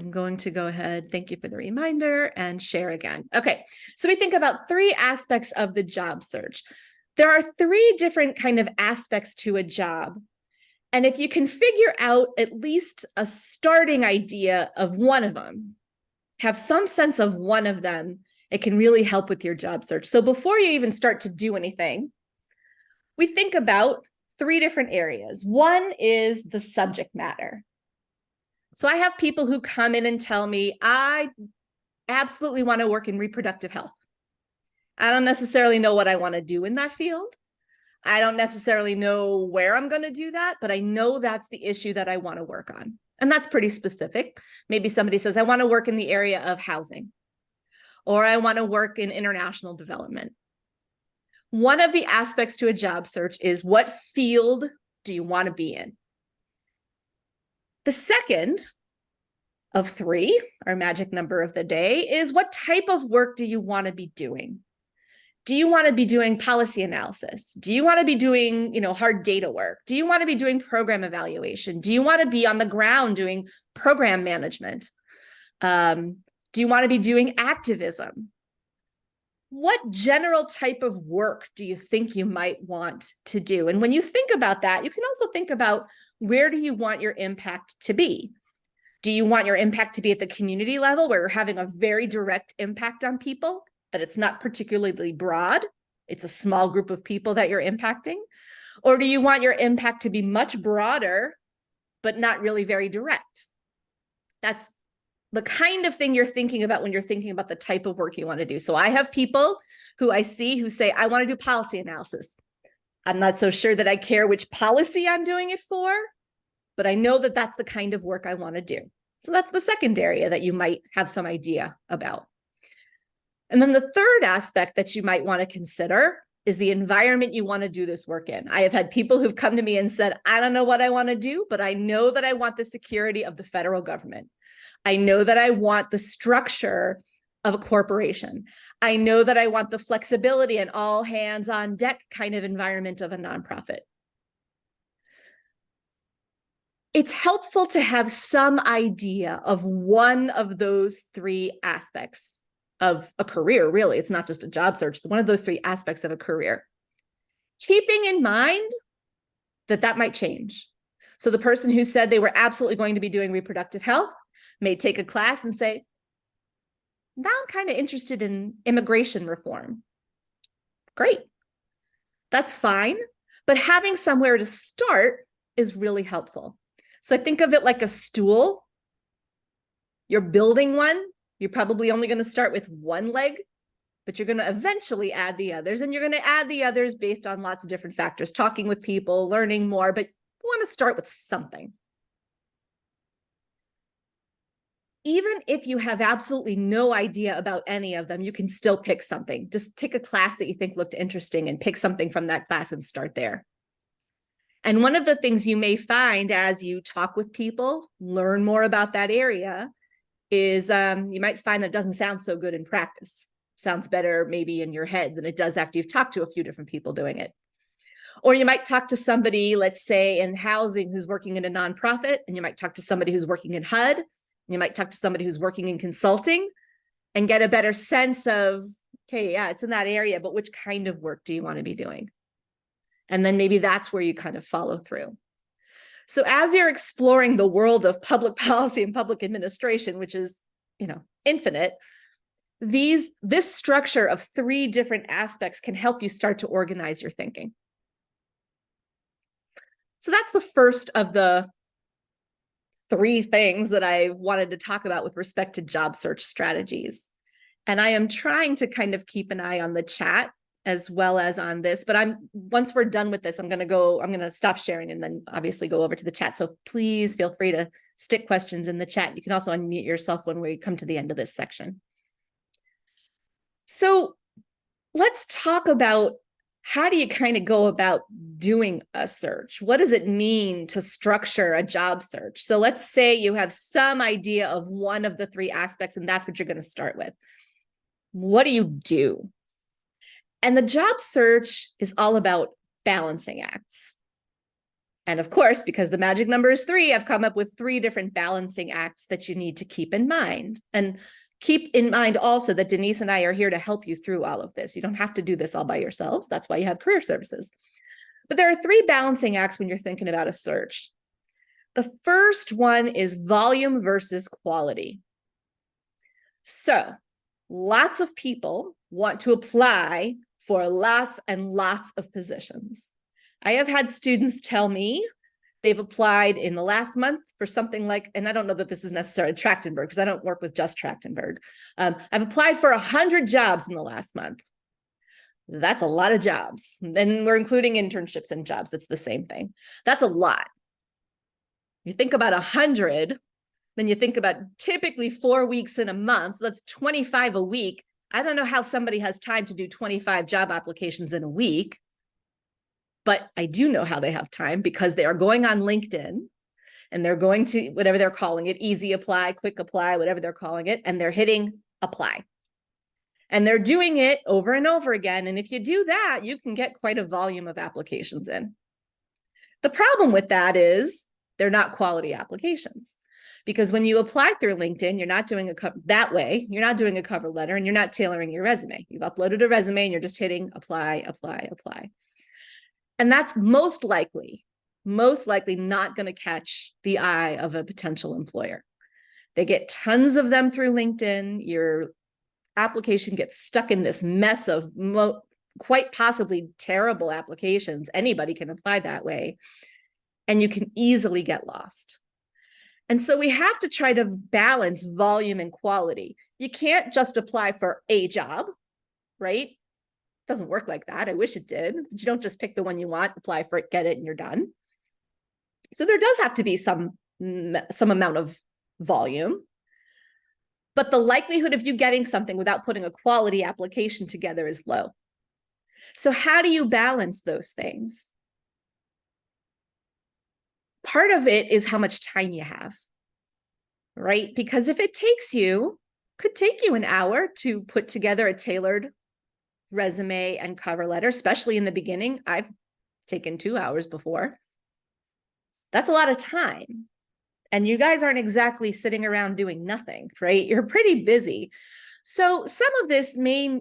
I'm going to go ahead, thank you for the reminder, and share again. Okay, so we think about 3 aspects of the job search. There are 3 different kind of aspects to a job. And if you can figure out at least a starting idea of one of them, have some sense of one of them, it can really help with your job search. So before you even start to do anything, we think about 3 different areas. One is the subject matter. So I have people who come in and tell me, I absolutely want to work in reproductive health. I don't necessarily know what I want to do in that field. I don't necessarily know where I'm going to do that, but I know that's the issue that I want to work on. And that's pretty specific. Maybe somebody says, I want to work in the area of housing, or I want to work in international development. One of the aspects to a job search is, what field do you want to be in? The second of 3, our magic number of the day, is what type of work do you want to be doing? Do you want to be doing policy analysis? Do you want to be doing, hard data work? Do you want to be doing program evaluation? Do you want to be on the ground doing program management? Do you want to be doing activism? What general type of work do you think you might want to do? And when you think about that, you can also think about, where do you want your impact to be? Do you want your impact to be at the community level, where you're having a very direct impact on people, but it's not particularly broad? It's a small group of people that you're impacting. Or do you want your impact to be much broader, but not really very direct? That's the kind of thing you're thinking about when you're thinking about the type of work you want to do. So I have people who I see who say, I want to do policy analysis. I'm not so sure that I care which policy I'm doing it for, but I know that that's the kind of work I want to do. So that's the second area that you might have some idea about. And then the third aspect that you might want to consider is the environment you want to do this work in. I have had people who've come to me and said, I don't know what I want to do, but I know that I want the security of the federal government. I know that I want the structure of a corporation. I know that I want the flexibility and all hands on deck kind of environment of a nonprofit. It's helpful to have some idea of one of those 3 aspects of a career, really. It's not just a job search, one of those 3 aspects of a career. Keeping in mind that that might change. So the person who said they were absolutely going to be doing reproductive health may take a class and say, now I'm kind of interested in immigration reform. Great. That's fine. But having somewhere to start is really helpful. So I think of it like a stool. You're building one. You're probably only going to start with one leg, but you're going to eventually add the others, and you're going to add the others based on lots of different factors, talking with people, learning more, but you want to start with something. Even if you have absolutely no idea about any of them, you can still pick something. Just take a class that you think looked interesting and pick something from that class and start there. And one of the things you may find as you talk with people, learn more about that area, is you might find that it doesn't sound so good in practice. Sounds better maybe in your head than it does after you've talked to a few different people doing it. Or you might talk to somebody, let's say in housing, who's working in a nonprofit, and you might talk to somebody who's working in HUD. You might talk to somebody who's working in consulting and get a better sense of, okay, yeah, it's in that area, but which kind of work do you want to be doing? And then maybe that's where you kind of follow through. So as you're exploring the world of public policy and public administration, which is, infinite, this structure of 3 different aspects can help you start to organize your thinking. So that's the first of the 3 things that I wanted to talk about with respect to job search strategies. And I am trying to kind of keep an eye on the chat as well as on this, but once we're done with this, I'm going to stop sharing and then obviously go over to the chat. So please feel free to stick questions in the chat. You can also unmute yourself when we come to the end of this section. So let's talk about, how do you kind of go about doing a search? What does it mean to structure a job search? So let's say you have some idea of one of the 3 aspects, and that's what you're going to start with. What do you do? And the job search is all about balancing acts. And of course, because the magic number is 3, I've come up with 3 different balancing acts that you need to keep in mind. And keep in mind also that Denise and I are here to help you through all of this. You don't have to do this all by yourselves. That's why you have career services. But there are 3 balancing acts when you're thinking about a search. The first one is volume versus quality. So lots of people want to apply for lots and lots of positions. I have had students tell me they've applied in the last month for something like, and I don't know that this is necessarily Trachtenberg because I don't work with just Trachtenberg. I've applied for 100 jobs in the last month. That's a lot of jobs. Then we're including internships and jobs. That's the same thing. That's a lot. You think about 100, then you think about typically 4 weeks in a month. So that's 25 a week. I don't know how somebody has time to do 25 job applications in a week, but I do know how they have time because they are going on LinkedIn and they're going to whatever they're calling it, easy apply, quick apply, whatever they're calling it, and they're hitting apply. And they're doing it over and over again. And if you do that, you can get quite a volume of applications in. The problem with that is they're not quality applications. Because when you apply through LinkedIn, you're not doing that way. You're not doing a cover letter and you're not tailoring your resume. You've uploaded a resume and you're just hitting apply, apply, apply. And that's most likely not going to catch the eye of a potential employer. They get tons of them through LinkedIn. Your application gets stuck in this mess of quite possibly terrible applications. Anybody can apply that way. And you can easily get lost. And so we have to try to balance volume and quality. You can't just apply for a job, right? It doesn't work like that. I wish it did, but you don't just pick the one you want, apply for it, get it, and you're done. So there does have to be some amount of volume, but the likelihood of you getting something without putting a quality application together is low. So how do you balance those things? Part of it is how much time you have, right? Because if it could take you an hour to put together a tailored resume and cover letter, especially in the beginning. I've taken 2 hours before. That's a lot of time. And you guys aren't exactly sitting around doing nothing, right? You're pretty busy. So some of this may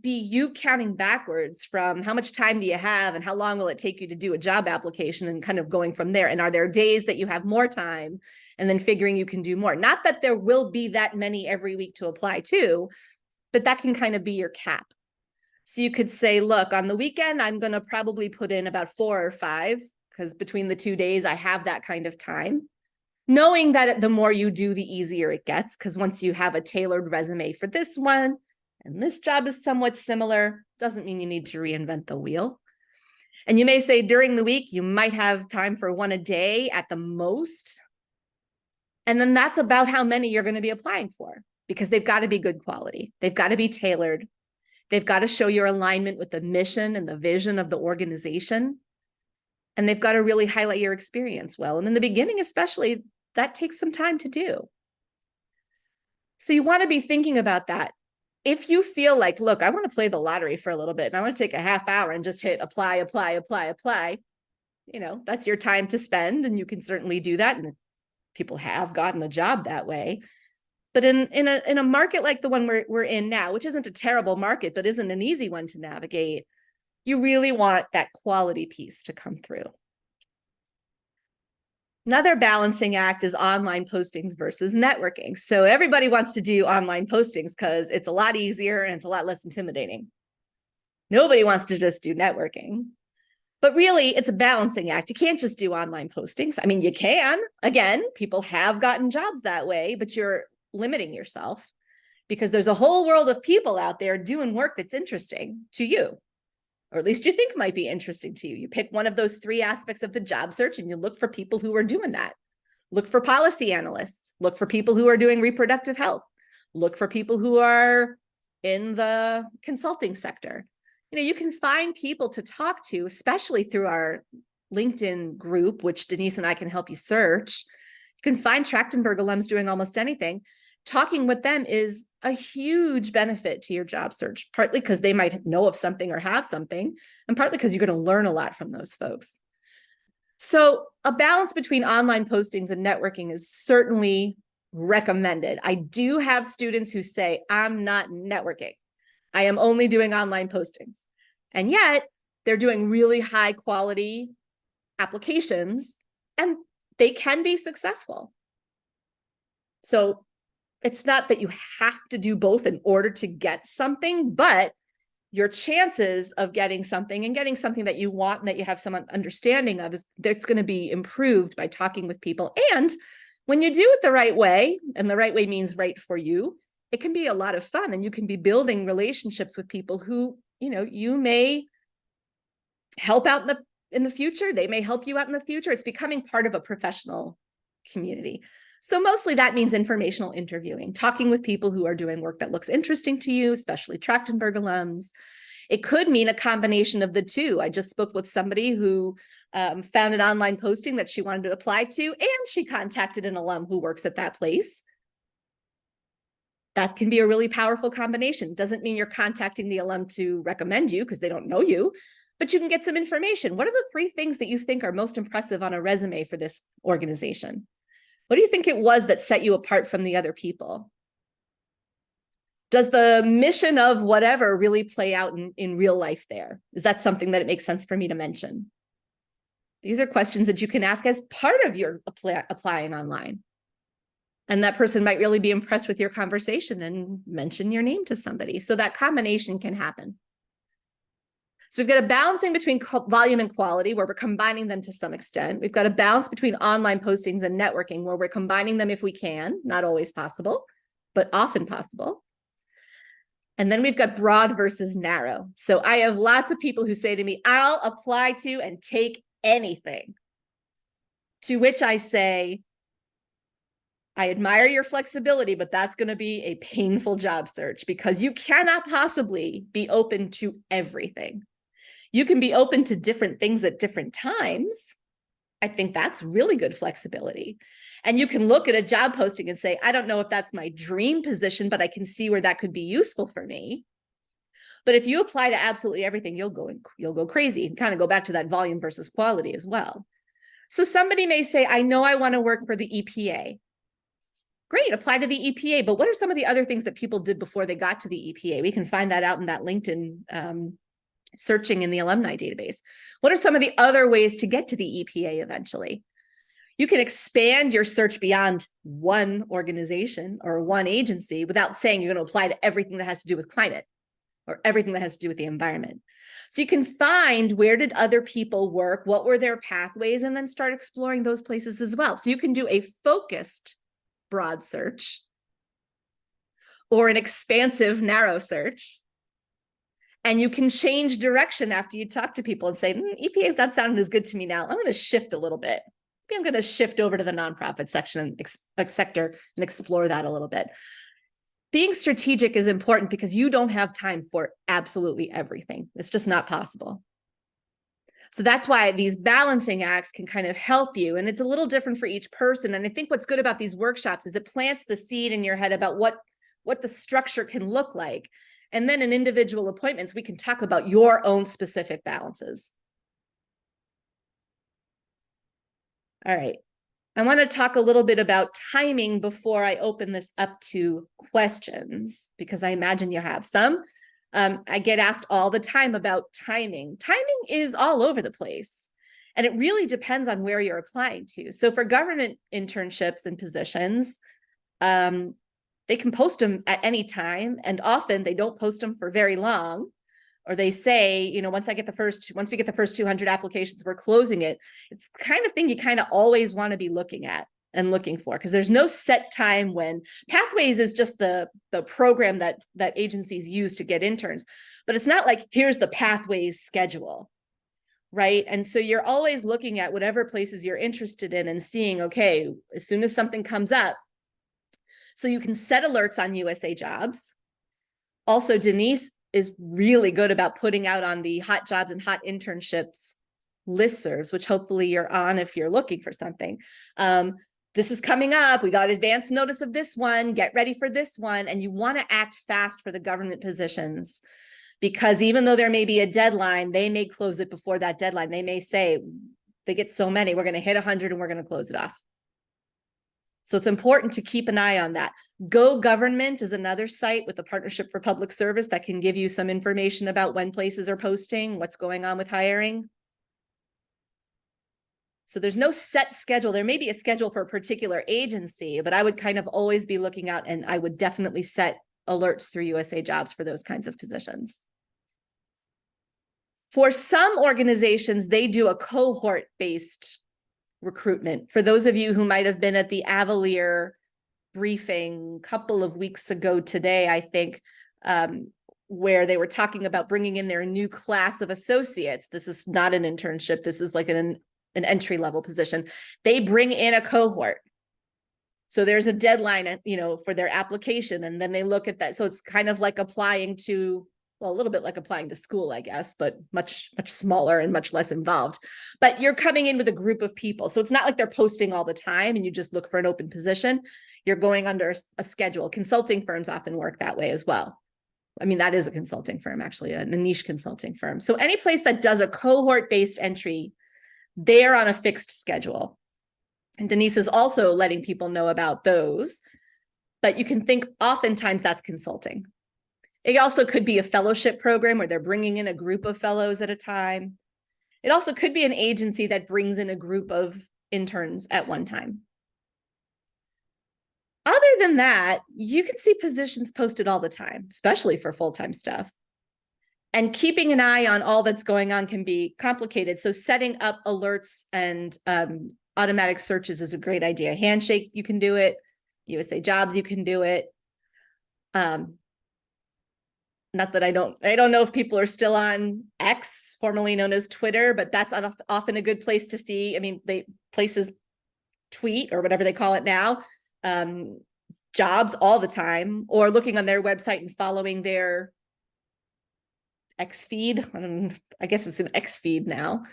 be you counting backwards from how much time do you have and how long will it take you to do a job application and kind of going from there. And are there days that you have more time and then figuring you can do more? Not that there will be that many every week to apply to, but that can kind of be your cap. So you could say, look, on the weekend, I'm going to probably put in about 4 or 5 because between the 2 days, I have that kind of time. Knowing that the more you do, the easier it gets, because once you have a tailored resume for this one, and this job is somewhat similar, doesn't mean you need to reinvent the wheel. And you may say during the week, you might have time for 1 a day at the most. And then that's about how many you're going to be applying for, because they've got to be good quality. They've got to be tailored. They've got to show your alignment with the mission and the vision of the organization. And they've got to really highlight your experience well. And in the beginning, especially, that takes some time to do. So you want to be thinking about that. If you feel like, look, I want to play the lottery for a little bit and I want to take a half hour and just hit apply, apply, apply, apply, that's your time to spend, and you can certainly do that. And people have gotten a job that way. But in a market like the one we're in now, which isn't a terrible market, but isn't an easy one to navigate, you really want that quality piece to come through. Another balancing act is online postings versus networking. So everybody wants to do online postings because it's a lot easier and it's a lot less intimidating. Nobody wants to just do networking. But really, it's a balancing act. You can't just do online postings. I mean, you can. Again, people have gotten jobs that way, but you're limiting yourself because there's a whole world of people out there doing work that's interesting to you, or at least you think might be interesting to you. You pick one of those 3 aspects of the job search and you look for people who are doing that. Look for policy analysts, look for people who are doing reproductive health, look for people who are in the consulting sector. You can find people to talk to, especially through our LinkedIn group, which Denise and I can help you search. You can find Trachtenberg alums doing almost anything. Talking with them is a huge benefit to your job search, partly because they might know of something or have something, and partly because you're going to learn a lot from those folks. So a balance between online postings and networking is certainly recommended. I do have students who say, I'm not networking. I am only doing online postings. And yet they're doing really high quality applications and they can be successful. So it's not that you have to do both in order to get something, but your chances of getting something and getting something that you want and that you have some understanding of is that's going to be improved by talking with people. And when you do it the right way, and the right way means right for you, it can be a lot of fun and you can be building relationships with people who, you may help out in the future. They may help you out in the future. It's becoming part of a professional community. So mostly that means informational interviewing, talking with people who are doing work that looks interesting to you, especially Trachtenberg alums. It could mean a combination of the two. I just spoke with somebody who found an online posting that she wanted to apply to, and she contacted an alum who works at that place. That can be a really powerful combination. Doesn't mean you're contacting the alum to recommend you because they don't know you, but you can get some information. What are the 3 things that you think are most impressive on a resume for this organization? What do you think it was that set you apart from the other people? Does the mission of whatever really play out in real life there? Is that something that it makes sense for me to mention? These are questions that you can ask as part of your applying online. And that person might really be impressed with your conversation and mention your name to somebody. So that combination can happen. So we've got a balancing between volume and quality where we're combining them to some extent. We've got a balance between online postings and networking where we're combining them if we can, not always possible, but often possible. And then we've got broad versus narrow. So I have lots of people who say to me, I'll apply to and take anything. To which I say, I admire your flexibility, but that's going to be a painful job search because you cannot possibly be open to everything. You can be open to different things at different times. I think that's really good flexibility. And you can look at a job posting and say, I don't know if that's my dream position, but I can see where that could be useful for me. But if you apply to absolutely everything, you'll go crazy and kind of go back to that volume versus quality as well. So somebody may say, I know I want to work for the EPA. Great, apply to the EPA, but what are some of the other things that people did before they got to the EPA? We can find that out in that LinkedIn searching in the alumni database. What are some of the other ways to get to the EPA eventually? You can expand your search beyond one organization or one agency without saying you're going to apply to everything that has to do with climate or everything that has to do with the environment. So you can find where did other people work, what were their pathways, and then start exploring those places as well. So you can do a focused broad search or an expansive narrow search. And you can change direction after you talk to people and say, EPA is not sounding as good to me now. I'm going to shift a little bit. Maybe I'm going to shift over to the nonprofit section and sector and explore that a little bit. Being strategic is important because you don't have time for absolutely everything. It's just not possible. So that's why these balancing acts can kind of help you. And it's a little different for each person. And I think what's good about these workshops is it plants the seed in your head about what the structure can look like. And then in individual appointments, we can talk about your own specific balances. All right. I want to talk a little bit about timing before I open this up to questions, because I imagine you have some. I get asked all the time about timing. Timing is all over the place, and it really depends on where you're applying to. So for government internships and positions, they can post them at any time, and often they don't post them for very long. Or they say, once we get the first 200 applications, we're closing it. It's the kind of thing you kind of always want to be looking at and looking for, because there's no set time when Pathways is just the program that agencies use to get interns, but it's not like here's the Pathways schedule, right? And so you're always looking at whatever places you're interested in and seeing, okay, as soon as something comes up, so you can set alerts on USA Jobs. Also, Denise is really good about putting out on the hot jobs and hot internships listservs, which hopefully you're on if you're looking for something. This is coming up. We got advance notice of this one. Get ready for this one. And you want to act fast for the government positions, because even though there may be a deadline, they may close it before that deadline. They may say, they get so many, we're going to hit 100 and we're going to close it off. So it's important to keep an eye on that. Go Government is another site with a Partnership for Public Service that can give you some information about when places are posting, what's going on with hiring. So there's no set schedule. There may be a schedule for a particular agency, but I would kind of always be looking out, and I would definitely set alerts through USA Jobs for those kinds of positions. For some organizations, they do a cohort-based recruitment. For those of you who might have been at the Avalier briefing a couple of weeks ago today, I think, where they were talking about bringing in their new class of associates. This is not an internship. This is like an entry-level position. They bring in a cohort. So there's a deadline, for their application, and then they look at that. So it's kind of like applying to, well, a little bit like applying to school, I guess, but much, much smaller and much less involved. But you're coming in with a group of people. So it's not like they're posting all the time and you just look for an open position. You're going under a schedule. Consulting firms often work that way as well. I mean, that is a consulting firm, actually, a niche consulting firm. So any place that does a cohort-based entry, they're on a fixed schedule. And Denise is also letting people know about those. But you can think oftentimes that's consulting. It also could be a fellowship program where they're bringing in a group of fellows at a time. It also could be an agency that brings in a group of interns at one time. Other than that, you can see positions posted all the time, especially for full-time stuff. And keeping an eye on all that's going on can be complicated. So setting up alerts and automatic searches is a great idea. Handshake, you can do it. USA Jobs, you can do it. Not that I don't know if people are still on X, formerly known as Twitter, but that's often a good place to see. I mean, places tweet or whatever they call it now, jobs all the time, or looking on their website and following their X feed. I guess it's an X feed now.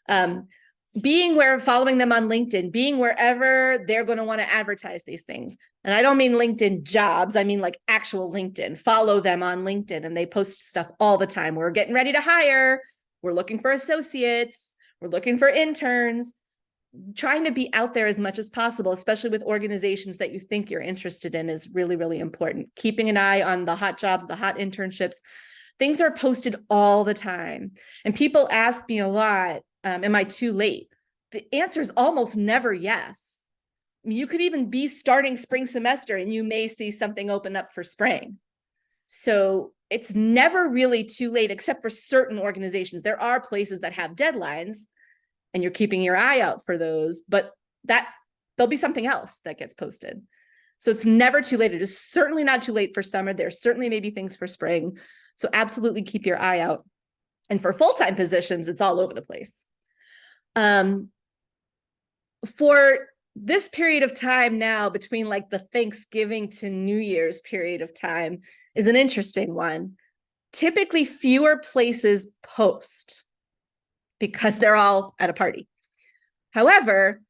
Following them on LinkedIn, being wherever they're going to want to advertise these things. And I don't mean LinkedIn Jobs. I mean like actual LinkedIn. Follow them on LinkedIn, and they post stuff all the time. We're getting ready to hire. We're looking for associates. We're looking for interns. Trying to be out there as much as possible, especially with organizations that you think you're interested in, is really, really important. Keeping an eye on the hot jobs, the hot internships. Things are posted all the time. And people ask me a lot, am I too late? The answer is almost never yes. I mean, you could even be starting spring semester and you may see something open up for spring. So it's never really too late, except for certain organizations. There are places that have deadlines and you're keeping your eye out for those, but there'll be something else that gets posted. So it's never too late. It is certainly not too late for summer. There certainly may be things for spring. So absolutely keep your eye out. And for full-time positions, it's all over the place. For this period of time now, between like the Thanksgiving to New Year's period of time, is an interesting one. Typically, fewer places post because they're all at a party. However,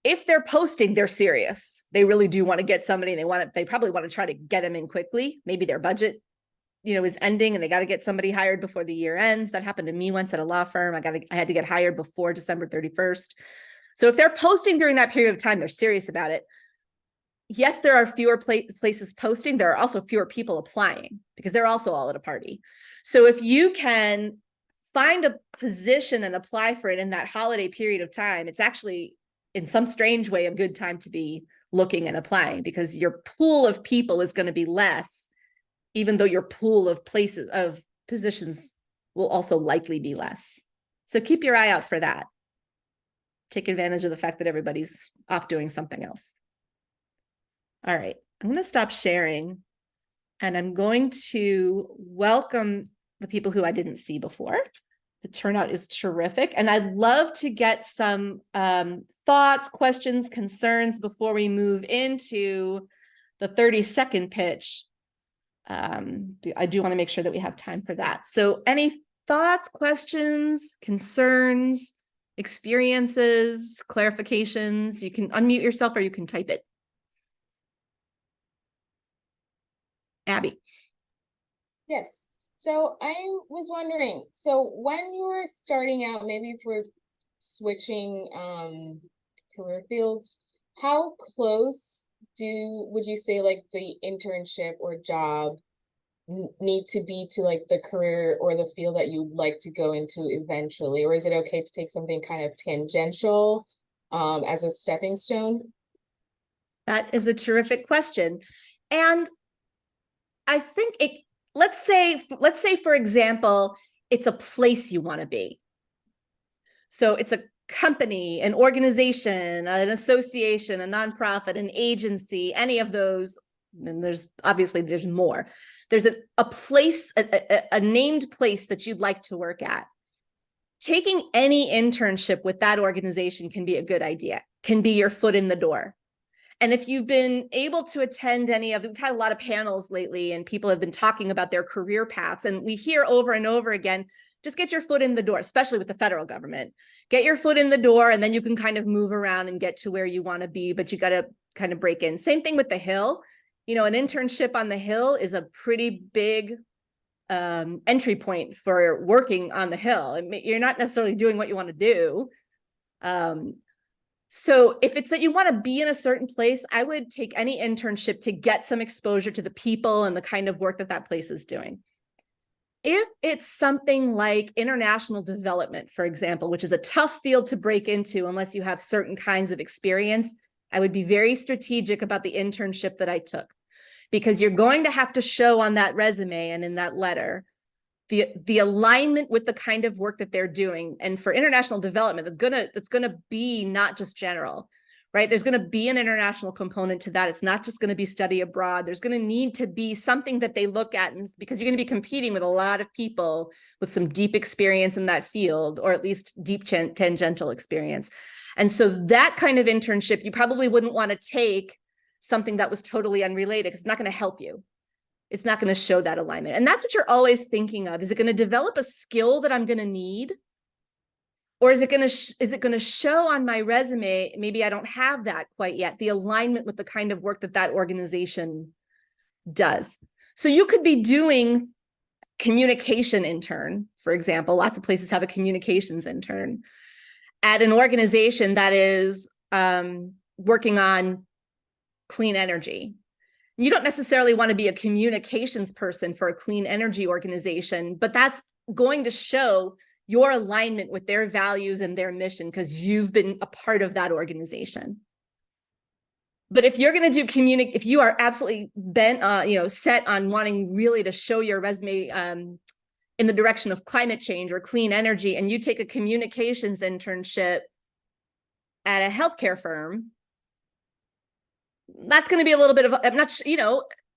if they're posting, they're serious. They really do want to get somebody. They probably want to try to get them in quickly. Maybe their budget, is ending and they got to get somebody hired before the year ends. That happened to me once at a law firm. I had to get hired before December 31st. So if they're posting during that period of time, they're serious about it. Yes, there are fewer places posting. There are also fewer people applying because they're also all at a party. So if you can find a position and apply for it in that holiday period of time, it's actually in some strange way a good time to be looking and applying, because your pool of people is going to be less, even though your pool of positions will also likely be less. So keep your eye out for that. Take advantage of the fact that everybody's off doing something else. All right, I'm going to stop sharing and I'm going to welcome the people who I didn't see before. The turnout is terrific. And I'd love to get some thoughts, questions, concerns before we move into the 30-second pitch. I do want to make sure that we have time for that. So any thoughts, questions, concerns, experiences, clarifications? You can unmute yourself or you can type it. Abby. Yes. So I was wondering, so when you were starting out, maybe for switching career fields, how close would you say like the internship or job need to be to like the career or the field that you'd like to go into eventually? Or is it okay to take something kind of tangential as a stepping stone? That is a terrific question. And I think let's say, for example, it's a place you want to be. So it's a company, an organization, an association, a nonprofit, an agency, any of those. And there's more. There's a place, a named place that you'd like to work at. Taking any internship with that organization can be a good idea, can be your foot in the door. And if you've been able to attend we've had a lot of panels lately and people have been talking about their career paths, and we hear over and over again, just get your foot in the door, especially with the federal government. Get your foot in the door and then you can kind of move around and get to where you want to be, but you got to kind of break in. Same thing with the Hill. You know, an internship on the Hill is a pretty big entry point for working on the Hill. You're not necessarily doing what you want to do. So if it's that you want to be in a certain place, I would take any internship to get some exposure to the people and the kind of work that that place is doing. If it's something like international development, for example, which is a tough field to break into unless you have certain kinds of experience, I would be very strategic about the internship that I took, because you're going to have to show on that resume and in that letter the alignment with the kind of work that they're doing. And for international development, that's gonna be not just general, right? There's going to be an international component to that. It's not just going to be study abroad. There's going to need to be something that they look at, and because you're going to be competing with a lot of people with some deep experience in that field, or at least deep tangential experience. And so that kind of internship, you probably wouldn't want to take something that was totally unrelated, because it's not going to help you. It's not going to show that alignment. And that's what you're always thinking of. Is it going to develop a skill that I'm going to need? Or is it going to show on my resume, maybe I don't have that quite yet, the alignment with the kind of work that that organization does? So you could be doing communication intern, for example. Lots of places have a communications intern at an organization that is working on clean energy. You don't necessarily want to be a communications person for a clean energy organization, but that's going to show your alignment with their values and their mission because you've been a part of that organization. But if you're going to do if you are absolutely bent, set on wanting really to show your resume in the direction of climate change or clean energy, and you take a communications internship at a healthcare firm, that's going to be a little bit of, I'm not,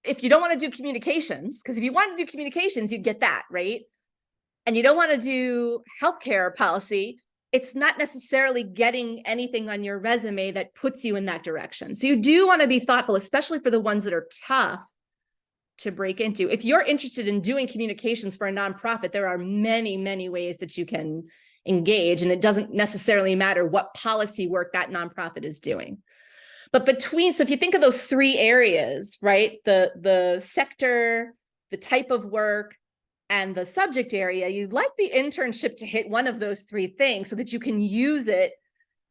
if you don't want to do communications, because if you want to do communications, you'd get that, right? And you don't want to do healthcare policy, it's not necessarily getting anything on your resume that puts you in that direction. So you do want to be thoughtful, especially for the ones that are tough to break into. If you're interested in doing communications for a nonprofit, there are many, many ways that you can engage, and it doesn't necessarily matter what policy work that nonprofit is doing. But so if you think of those three areas, right, the sector, the type of work, and the subject area, you'd like the internship to hit one of those three things so that you can use it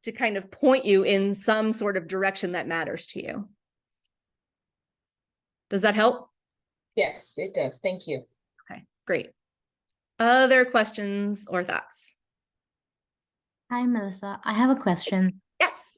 to kind of point you in some sort of direction that matters to you. Does that help? Yes, it does. Thank you. Okay, great. Other questions or thoughts? Hi, Melissa. I have a question. Yes.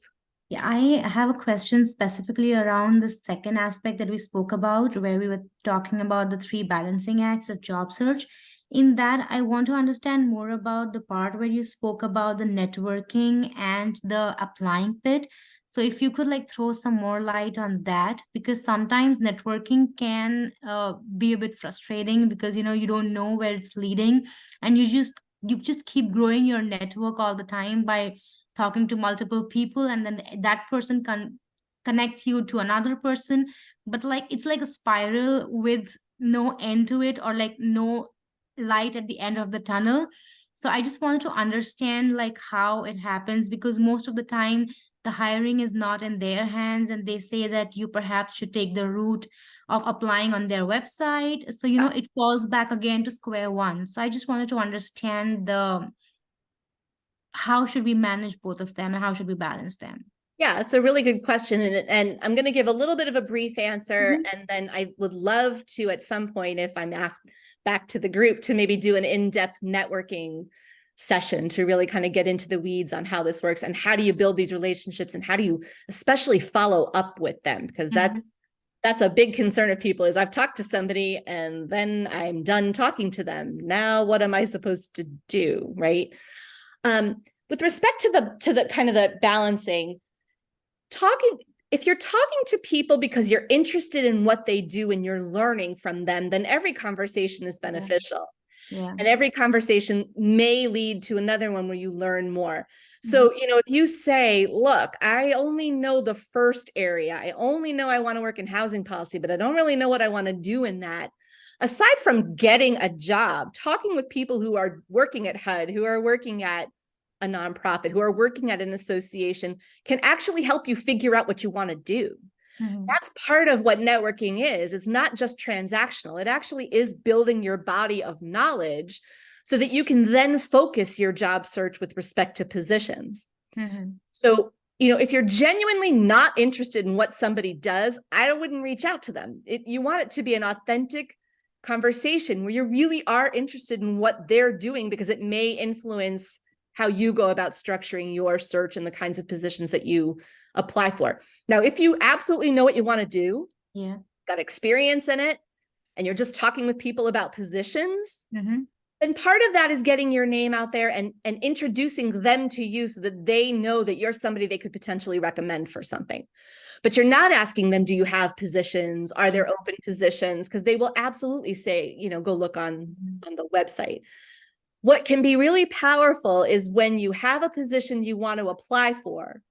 Yeah, I have a question specifically around the second aspect that we spoke about, where we were talking about the 3 balancing acts of job search. In that, I want to understand more about the part where you spoke about the networking and the applying bit. So if you could throw some more light on that, because sometimes networking can be a bit frustrating because, you don't know where it's leading, and you just keep growing your network all the time by talking to multiple people, and then that person connects you to another person, but it's like a spiral with no end to it, or no light at the end of the tunnel. So I just wanted to understand how it happens, because most of the time the hiring is not in their hands, and they say that you perhaps should take the route of applying on their website. So it falls back again to square one. So I just wanted to understand how should we manage both of them and how should we balance them? Yeah, it's a really good question. And I'm going to give a little bit of a brief answer. Mhm. And then I would love to, at some point, if I'm asked back to the group, to maybe do an in-depth networking session to really kind of get into the weeds on how this works and how do you build these relationships and how do you especially follow up with them? Because that's a big concern of people is I've talked to somebody and then I'm done talking to them. Now, what am I supposed to do? Right. With respect to the kind of the balancing, if you're talking to people because you're interested in what they do and you're learning from them, then every conversation is beneficial. Yeah. And every conversation may lead to another one where you learn more. So, if you say, look, I only know the first area, I only know I want to work in housing policy, but I don't really know what I want to do in that. Aside from getting a job, talking with people who are working at HUD, who are working at a nonprofit, who are working at an association can actually help you figure out what you want to do. That's part of what networking is. It's not just transactional. It actually is building your body of knowledge so that you can then focus your job search with respect to positions. So, if you're genuinely not interested in what somebody does, I wouldn't reach out to them. You want it to be an authentic conversation where you really are interested in what they're doing because it may influence how you go about structuring your search and the kinds of positions that you apply for. Now, if you absolutely know what you want to do, got experience in it, and you're just talking with people about positions, then part of that is getting your name out there and introducing them to you so that they know that you're somebody they could potentially recommend for something. But you're not asking them, do you have positions? Are there open positions? Because they will absolutely say, go look on the website. What can be really powerful is when you have a position you want to apply for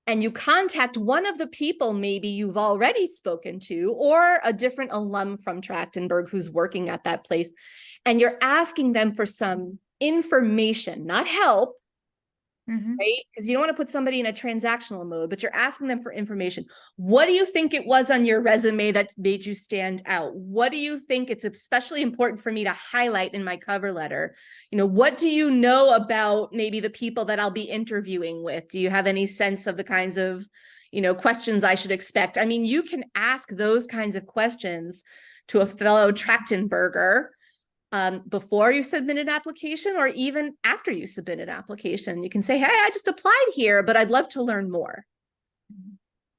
and you contact one of the people maybe you've already spoken to or a different alum from Trachtenberg who's working at that place, and you're asking them for some information, not help, right? Because you don't want to put somebody in a transactional mode, but you're asking them for information. What do you think it was on your resume that made you stand out? What do you think it's especially important for me to highlight in my cover letter? What do you know about maybe the people that I'll be interviewing with? Do you have any sense of the kinds of, questions I should expect? I mean, you can ask those kinds of questions to a fellow Trachtenberger before you submit an application or even after you submit an application. You can say, hey, I just applied here, but I'd love to learn more.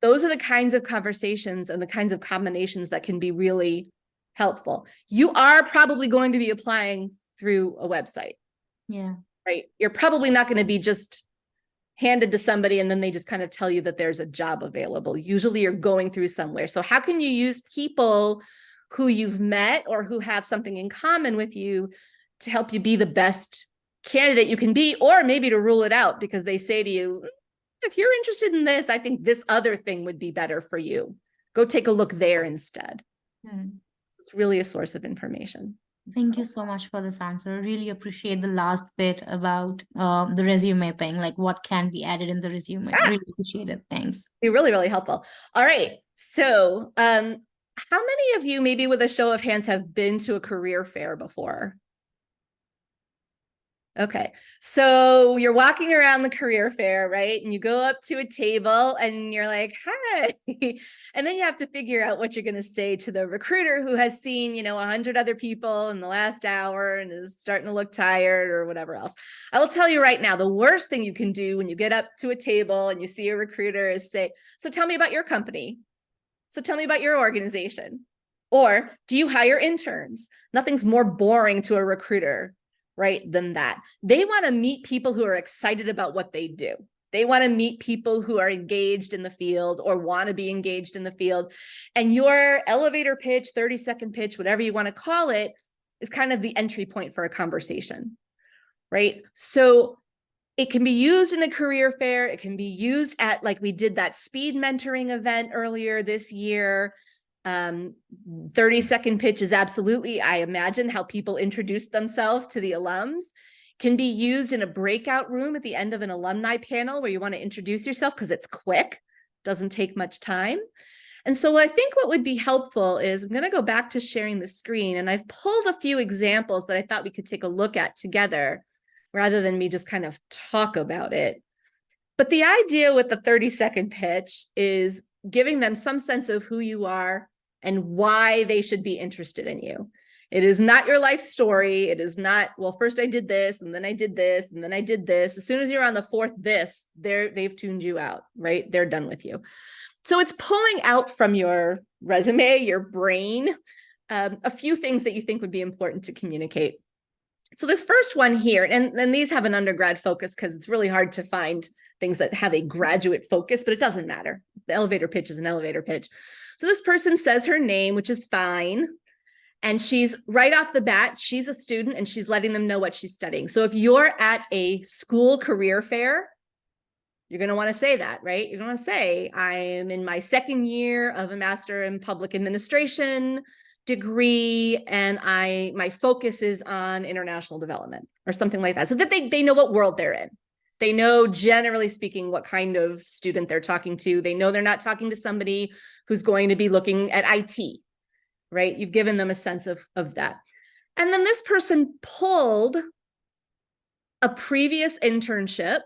Those are the kinds of conversations and the kinds of combinations that can be really helpful. You are probably going to be applying through a website. Yeah. Right. You're probably not going to be just handed to somebody and then they just kind of tell you that there's a job available. Usually you're going through somewhere. So how can you use people who you've met or who have something in common with you to help you be the best candidate you can be, or maybe to rule it out because they say to you, if you're interested in this, I think this other thing would be better for you. Go take a look there instead. So it's really a source of information. Thank you so much for this answer. Really appreciate the last bit about the resume thing, like what can be added in the resume. Really appreciate it. Thanks. Be really, really helpful. All right. So, how many of you, maybe with a show of hands, have been to a career fair before? Okay, so you're walking around the career fair, right? And you go up to a table and you're like, hi. And then you have to figure out what you're going to say to the recruiter who has seen, 100 other people in the last hour and is starting to look tired or whatever else. I will tell you right now, the worst thing you can do when you get up to a table and you see a recruiter is say, so tell me about your company. So tell me about your organization. Or do you hire interns? Nothing's more boring to a recruiter, right, than that. They want to meet people who are excited about what they do. They want to meet people who are engaged in the field or want to be engaged in the field. And your elevator pitch, 30-second pitch, whatever you want to call it, is kind of the entry point for a conversation, right? So it can be used in a career fair. It can be used at, like we did that speed mentoring event earlier this year. 30-second pitch is absolutely, I imagine, how people introduce themselves to the alums. Can be used in a breakout room at the end of an alumni panel where you want to introduce yourself because it's quick, doesn't take much time. And so I think what would be helpful is I'm going to go back to sharing the screen, and I've pulled a few examples that I thought we could take a look at together rather than me just kind of talk about it. But the idea with the 30-second pitch is giving them some sense of who you are and why they should be interested in you. It is not your life story. It is not, well, first I did this, and then I did this, and then I did this. As soon as you're on the fourth this, they've tuned you out, right? They're done with you. So it's pulling out from your resume, your brain, a few things that you think would be important to communicate. So this first one here, and these have an undergrad focus because it's really hard to find things that have a graduate focus, but it doesn't matter. The elevator pitch is an elevator pitch. So this person says her name, which is fine. And she's right off the bat, she's a student and she's letting them know what she's studying. So if you're at a school career fair, you're going to want to say that, right? You're going to say, I'm in my second year of a Master in Public Administration degree, and my focus is on international development or something like that. So that they know what world they're in. They know, generally speaking, what kind of student they're talking to. They know they're not talking to somebody who's going to be looking at IT. Right? You've given them a sense of that. And then this person pulled a previous internship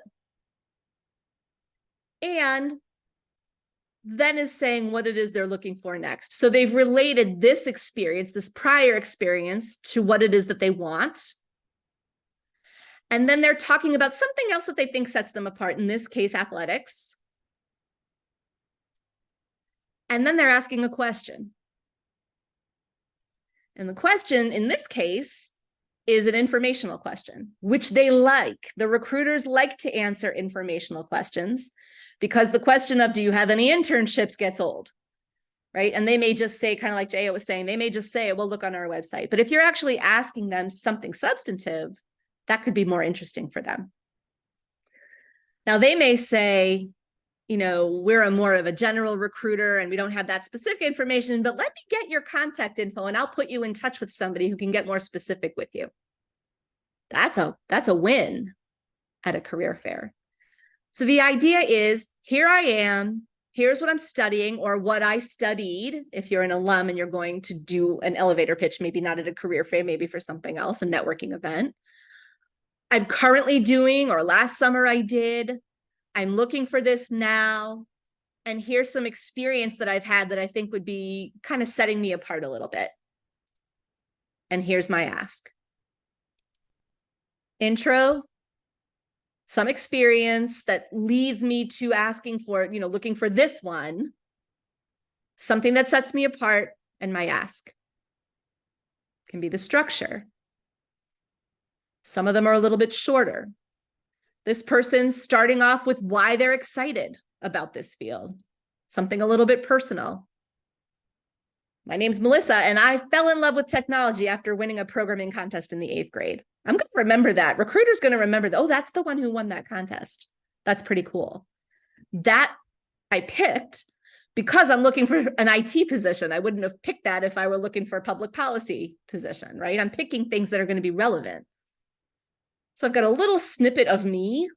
and then is saying what it is they're looking for next. So they've related this experience, this prior experience, to what it is that they want. And then they're talking about something else that they think sets them apart, in this case, athletics. And then they're asking a question. And the question in this case is an informational question, which they like. The recruiters like to answer informational questions because the question of, do you have any internships, gets old, right? And they may just say, kind of like Jaya was saying, they may just say, well, look on our website. But if you're actually asking them something substantive, that could be more interesting for them. Now, they may say, you know, we're more of a general recruiter and we don't have that specific information, but let me get your contact info and I'll put you in touch with somebody who can get more specific with you. That's a win at a career fair. So the idea is, here I am, here's what I'm studying or what I studied. If you're an alum and you're going to do an elevator pitch, maybe not at a career fair, maybe for something else, a networking event. I'm currently doing, or last summer I did. I'm looking for this now, and here's some experience that I've had that I think would be kind of setting me apart a little bit. And here's my ask. Intro, some experience that leads me to asking for, you know, looking for this one, something that sets me apart, and my ask. Can be the structure. Some of them are a little bit shorter. This person's starting off with why they're excited about this field, something a little bit personal. My name's Melissa, and I fell in love with technology after winning a programming contest in the 8th grade. I'm going to remember that. Recruiter's going to remember that. Oh, that's the one who won that contest. That's pretty cool. That I picked because I'm looking for an IT position. I wouldn't have picked that if I were looking for a public policy position, right? I'm picking things that are going to be relevant. So I've got a little snippet of me.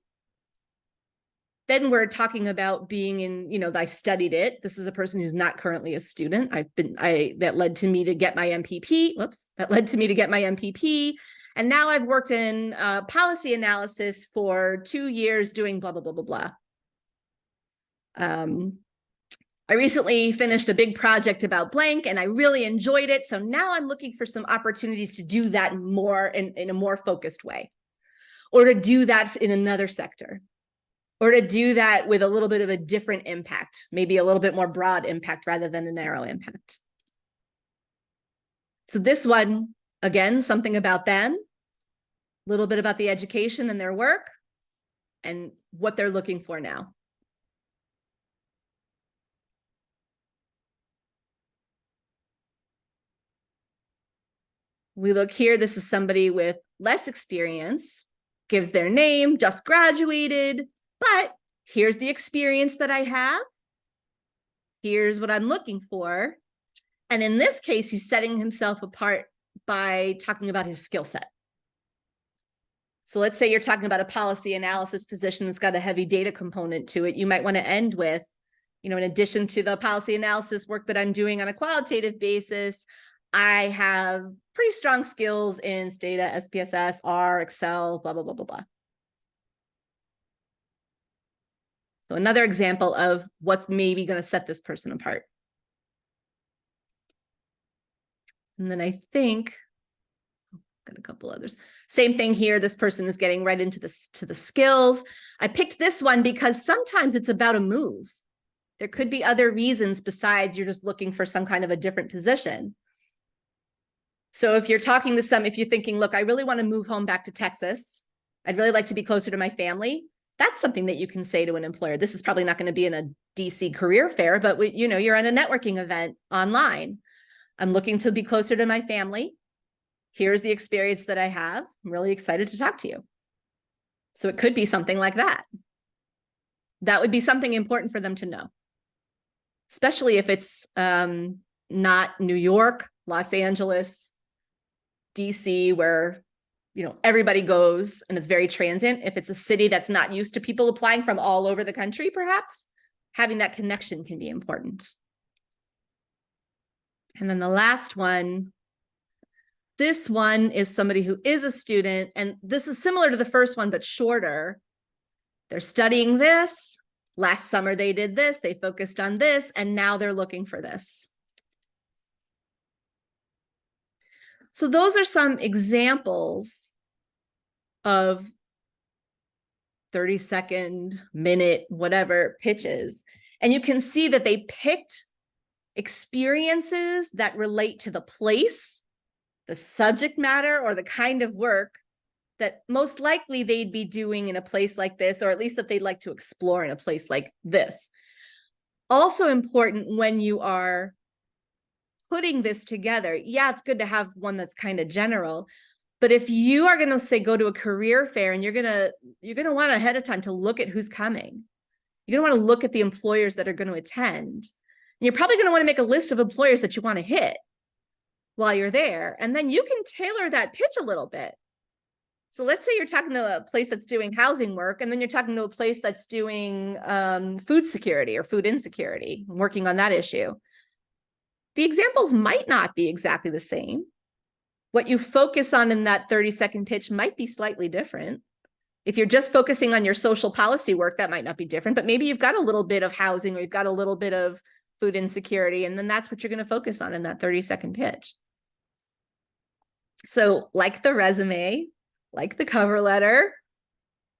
Then we're talking about being in, you know, I studied it. This is a person who's not currently a student. That led to me to get my MPP. That led to me to get my MPP. And now I've worked in policy analysis for 2 years doing blah, blah, blah, blah, blah. I recently finished a big project about blank and I really enjoyed it. So now I'm looking for some opportunities to do that more in a more focused way, or to do that in another sector, or to do that with a little bit of a different impact, maybe a little bit more broad impact rather than a narrow impact. So this one, again, something about them, a little bit about the education and their work and what they're looking for now. We look here, this is somebody with less experience, gives their name, just graduated, but here's the experience that I have. Here's what I'm looking for. And in this case, he's setting himself apart by talking about his skill set. So let's say you're talking about a policy analysis position that's got a heavy data component to it. You might want to end with, you know, in addition to the policy analysis work that I'm doing on a qualitative basis, I have pretty strong skills in Stata, SPSS, R, Excel, blah, blah, blah, blah, blah. So another example of what's maybe going to set this person apart. And then I think, got a couple others. Same thing here. This person is getting right into the skills. I picked this one because sometimes it's about a move. There could be other reasons besides you're just looking for some kind of a different position. So if you're talking to if you're thinking, look, I really want to move home back to Texas. I'd really like to be closer to my family. That's something that you can say to an employer. This is probably not going to be in a DC career fair, but you're at a networking event online. I'm looking to be closer to my family. Here's the experience that I have. I'm really excited to talk to you. So it could be something like that. That would be something important for them to know, especially if it's not New York, Los Angeles, DC, where everybody goes and it's very transient. If it's a city that's not used to people applying from all over the country, perhaps having that connection can be important. And then the last one, this one is somebody who is a student, and this is similar to the first one, but shorter. They're studying this. Last summer they did this, they focused on this, and now they're looking for this. So those are some examples of 30-second, minute, whatever pitches. And you can see that they picked experiences that relate to the place, the subject matter, or the kind of work that most likely they'd be doing in a place like this, or at least that they'd like to explore in a place like this. Also important when you are putting this together, yeah, it's good to have one that's kind of general, but if you are going to say go to a career fair and you're going to want ahead of time to look at who's coming. You're going to want to look at the employers that are going to attend. And you're probably going to want to make a list of employers that you want to hit while you're there. And then you can tailor that pitch a little bit. So let's say you're talking to a place that's doing housing work, and then you're talking to a place that's doing food security or food insecurity, working on that issue. The examples might not be exactly the same. What you focus on in that 30-second pitch might be slightly different. If you're just focusing on your social policy work, that might not be different, but maybe you've got a little bit of housing, or you've got a little bit of food insecurity, and then that's what you're going to focus on in that 30-second pitch. So like the resume, like the cover letter,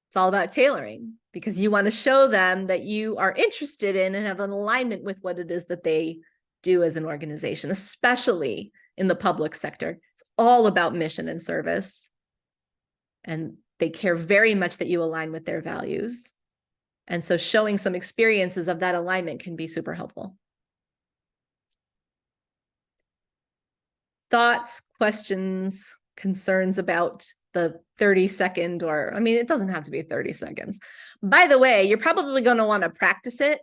it's all about tailoring, because you want to show them that you are interested in and have an alignment with what it is that they do as an organization, especially in the public sector. It's all about mission and service. And they care very much that you align with their values. And so showing some experiences of that alignment can be super helpful. Thoughts, questions, concerns about the 30-second, or, I mean, it doesn't have to be 30 seconds. By the way, you're probably going to want to practice it.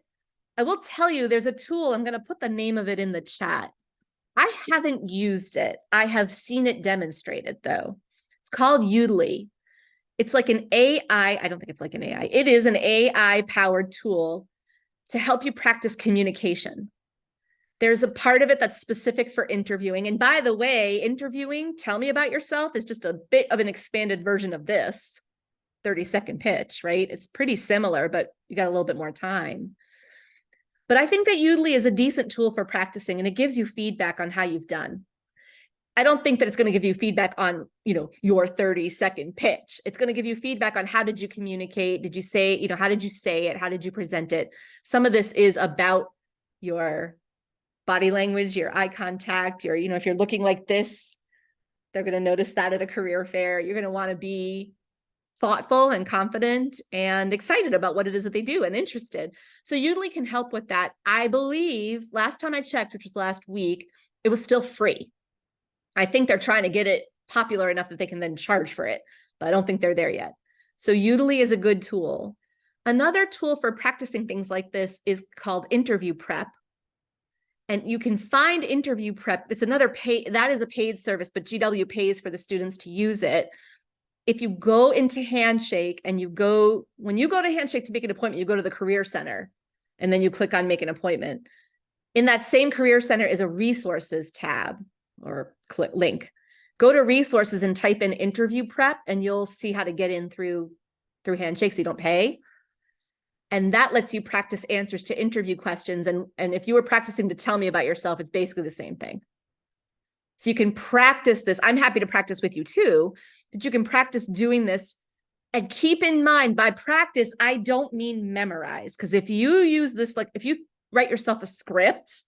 I will tell you, there's a tool, I'm going to put the name of it in the chat. I haven't used it. I have seen it demonstrated, though. It's called Udly. It's like an AI, I don't think it's like an AI. It is an AI-powered tool to help you practice communication. There's a part of it that's specific for interviewing. And by the way, interviewing, tell me about yourself, is just a bit of an expanded version of this 30-second pitch, right? It's pretty similar, but you got a little bit more time. But I think that Udly is a decent tool for practicing, and it gives you feedback on how you've done. I don't think that it's going to give you feedback on, your 30-second pitch. It's going to give you feedback on how did you communicate? Did you say, how did you say it? How did you present it? Some of this is about your body language, your eye contact, if you're looking like this, they're going to notice that at a career fair. You're going to want to be thoughtful and confident and excited about what it is that they do and interested. So Udly can help with that. I believe last time I checked, which was last week, it was still free. I think they're trying to get it popular enough that they can then charge for it, but I don't think they're there yet. So Udly is a good tool. Another tool for practicing things like this is called Interview Prep. And you can find Interview Prep. It's another that is a paid service, but GW pays for the students to use it. If you go into Handshake and when you go to Handshake to make an appointment, you go to the Career Center and then you click on Make an Appointment. In that same Career Center is a Resources tab. or click link. Go to resources and type in interview prep, and you'll see how to get in through Handshake so you don't pay. And that lets you practice answers to interview questions. And if you were practicing to tell me about yourself, it's basically the same thing. So you can practice this. I'm happy to practice with you too, but you can practice doing this. And keep in mind, by practice, I don't mean memorize. Because if you use this, like if you write yourself a script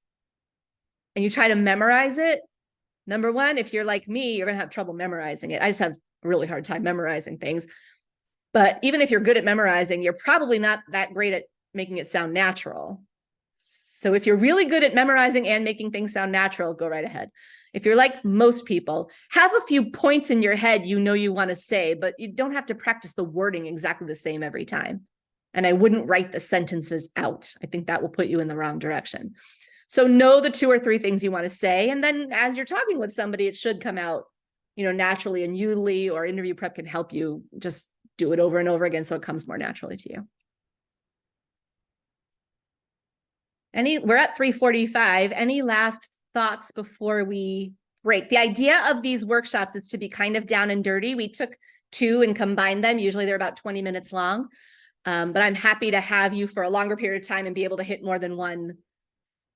and you try to memorize it, number one, if you're like me, you're going to have trouble memorizing it. I just have a really hard time memorizing things. But even if you're good at memorizing, you're probably not that great at making it sound natural. So if you're really good at memorizing and making things sound natural, go right ahead. If you're like most people, have a few points in your head you know you want to say, but you don't have to practice the wording exactly the same every time. And I wouldn't write the sentences out. I think that will put you in the wrong direction. So know the 2 or 3 things you want to say. And then as you're talking with somebody, it should come out, naturally, and Udemy or interview prep can help you just do it over and over again so it comes more naturally to you. We're at 3:45. Any last thoughts before we break? The idea of these workshops is to be kind of down and dirty. We took 2 and combined them. Usually they're about 20 minutes long. But I'm happy to have you for a longer period of time and be able to hit more than one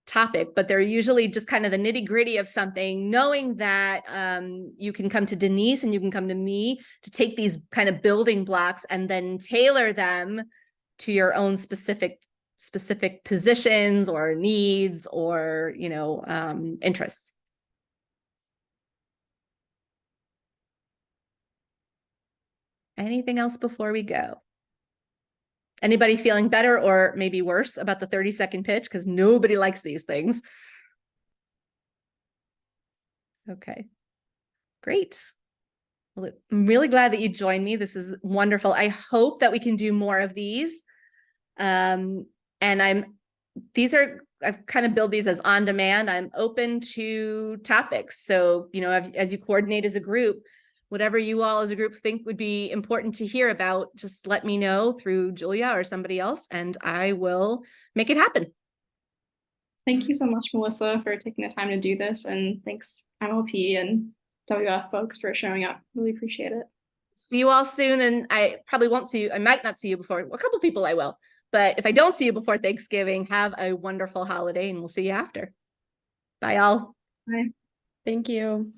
topic, but they're usually just kind of the nitty gritty of something, knowing that you can come to Denise and you can come to me to take these kind of building blocks and then tailor them to your own specific positions or needs or, interests. Anything else before we go? Anybody feeling better or maybe worse about the 30-second pitch? Because nobody likes these things. Okay, great. Well, I'm really glad that you joined me. This is wonderful. I hope that we can do more of these. And I've kind of built these as on demand. I'm open to topics. So, as you coordinate as a group, whatever you all as a group think would be important to hear about, just let me know through Julia or somebody else, and I will make it happen. Thank you so much, Melissa, for taking the time to do this. And thanks, MLP and WF folks, for showing up. Really appreciate it. See you all soon. And I probably won't see you. I might not see you before. A couple people I will. But if I don't see you before Thanksgiving, have a wonderful holiday and we'll see you after. Bye, all. Bye. Thank you.